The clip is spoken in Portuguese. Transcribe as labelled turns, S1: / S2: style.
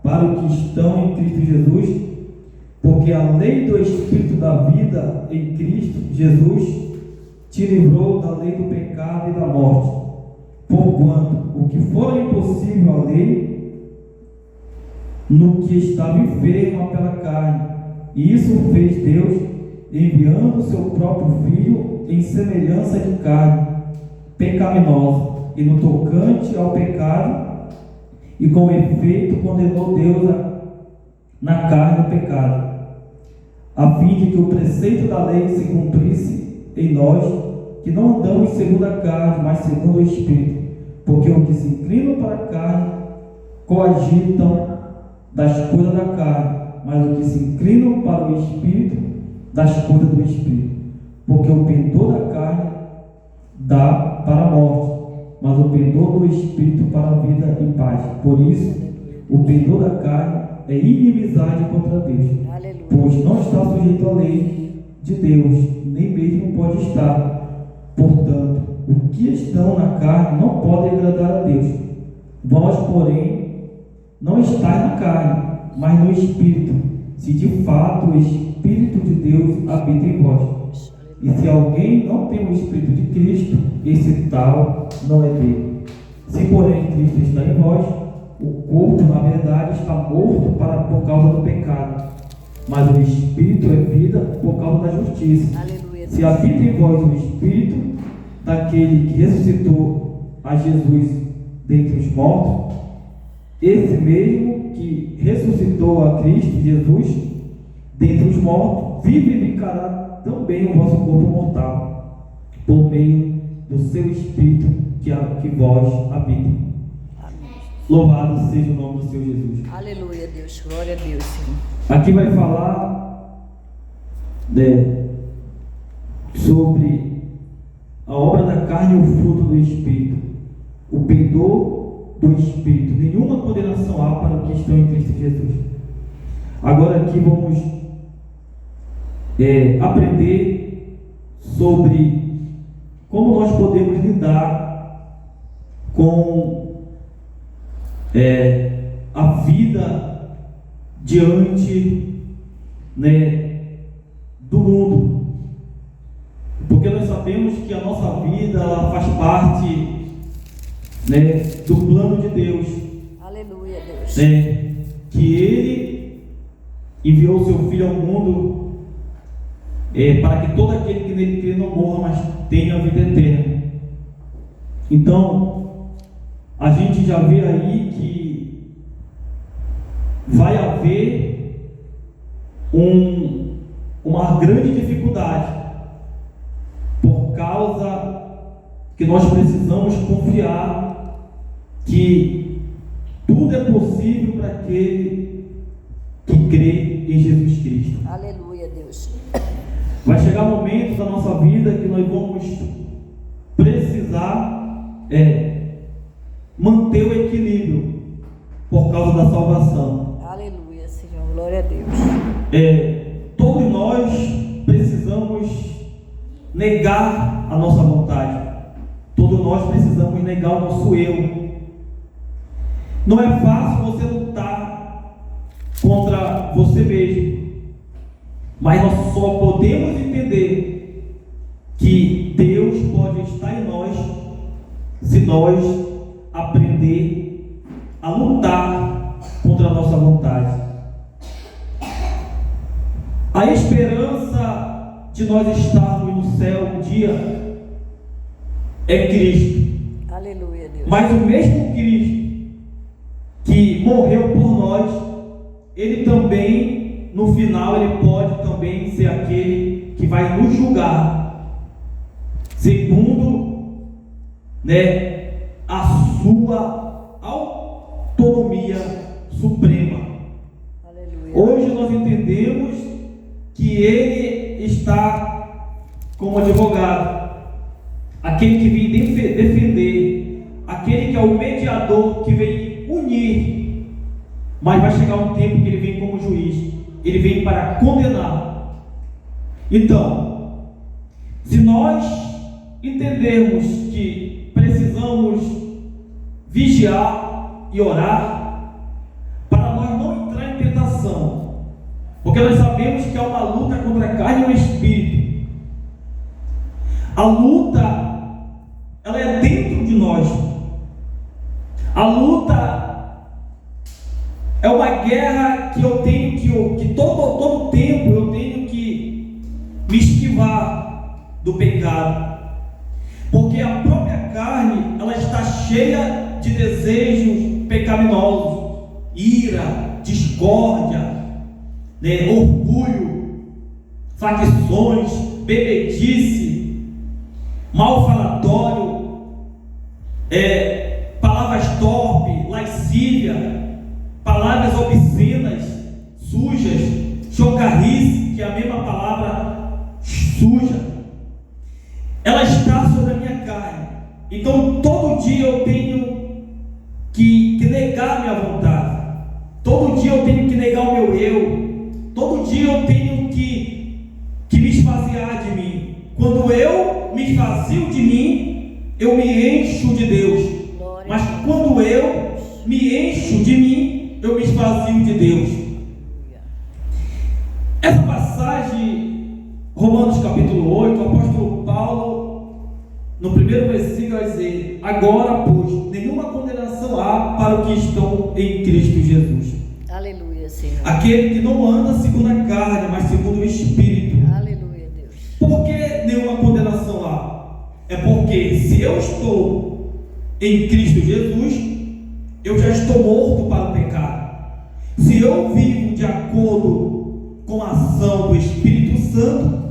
S1: para os que estão em Cristo Jesus, porque a lei do Espírito da vida em Cristo Jesus te livrou da lei do pecado e da morte. Porquanto o que for impossível à lei, no que estava enfermo pela carne, e isso fez Deus, enviando o seu próprio Filho em semelhança de carne pecaminosa, e no tocante ao pecado, e com efeito condenou Deus na carne o pecado, a fim de que o preceito da lei se cumprisse em nós, que não andamos segundo a carne, mas segundo o Espírito, porque os que se inclinam para a carne coagitam das coisas da carne, mas os que se inclinam para o Espírito, das coisas do Espírito. Porque o pendor da carne dá para a morte, mas o pendor do Espírito para a vida e paz. Por isso, o pendor da carne é inimizade contra Deus, pois não está sujeito à lei de Deus, nem mesmo pode estar. Portanto, os que estão na carne não podem agradar a Deus. Vós, porém, não estáis na carne, mas no Espírito, se de fato o Espírito de Deus habita em vós. E se alguém não tem o Espírito de Cristo, esse tal não é dele. Se, porém, Cristo está em vós, o corpo, na verdade, está morto por causa do pecado, mas o Espírito é vida por causa da justiça.
S2: Aleluia.
S1: Se habita em vós o Espírito daquele que ressuscitou a Jesus dentre os mortos, esse mesmo que ressuscitou a Cristo Jesus dentre os mortos, vivificará também o vosso corpo mortal, por meio do seu Espírito que vós habita. Louvado seja o nome do Senhor Jesus.
S2: Aleluia, Deus. Glória a Deus, Senhor.
S1: Aqui vai falar sobre a obra da carne e o fruto do Espírito, o pendor do Espírito. Nenhuma condenação há para os que estão em Cristo Jesus. Agora aqui vamos aprender sobre como nós podemos lidar com a vida diante do mundo, porque nós sabemos que a nossa vida ela faz parte do plano de Deus.
S2: Aleluia, Deus.
S1: Que Ele enviou o seu Filho ao mundo para que todo aquele que nele crê não morra, mas tenha a vida eterna. Então, a gente já vê aí que vai haver uma grande dificuldade, por causa que nós precisamos confiar que tudo é possível para aquele que crê em Jesus Cristo.
S2: Aleluia, Deus.
S1: Vai chegar momentos da nossa vida que nós vamos precisar manter o equilíbrio por causa da salvação.
S2: Aleluia, Senhor. Glória a Deus.
S1: Todos nós precisamos negar a nossa vontade. Todos nós precisamos negar o nosso eu. Não é fácil você lutar contra você mesmo, mas nós só podemos entender que Deus pode estar em nós se nós aprender a lutar contra a nossa vontade. A esperança de nós estarmos no céu um dia é Cristo.
S2: Aleluia, Deus.
S1: Mas o mesmo Cristo que morreu por nós, Ele também, no final, Ele pode também ser aquele que vai nos julgar segundo a sua autonomia suprema.
S2: Aleluia.
S1: Hoje nós entendemos que Ele está como advogado, aquele que vem defender, aquele que é o mediador que vem unir, mas vai chegar um tempo que Ele vem como juiz, Ele vem para condenar. Então, se nós entendermos que precisamos vigiar e orar, para nós não Porque nós sabemos que é uma luta contra a carne e o espírito. A luta, ela é dentro de nós. A luta é uma guerra que eu tenho que todo tempo eu tenho que me esquivar do pecado. Porque a própria carne, ela está cheia de desejos pecaminosos, ira, discórdia, orgulho, facções, bebedice, mal falatório, palavras torpes, lascívia, palavras obscenas, sujas, chocarrice, que é a mesma palavra suja. Ela está sobre a minha carne. Então todo dia eu tenho que negar minha vontade. Todo dia eu tenho que negar o meu eu. Todo dia eu tenho que me esvaziar de mim. Quando eu me esvazio de mim, eu me encho de Deus. Mas quando eu me encho de mim, eu me esvazio de Deus. Essa passagem, Romanos capítulo 8, o apóstolo Paulo, no primeiro versículo, vai dizer: agora, pois, nenhuma condenação há para os que estão em Cristo Jesus.
S2: Aleluia, Senhor.
S1: Aquele que não anda segundo a carne, mas segundo o Espírito.
S2: Aleluia, Deus.
S1: Por que nenhuma condenação há? É porque se eu estou em Cristo Jesus, eu já estou morto para o pecado. Se eu vivo de acordo com a ação do Espírito Santo,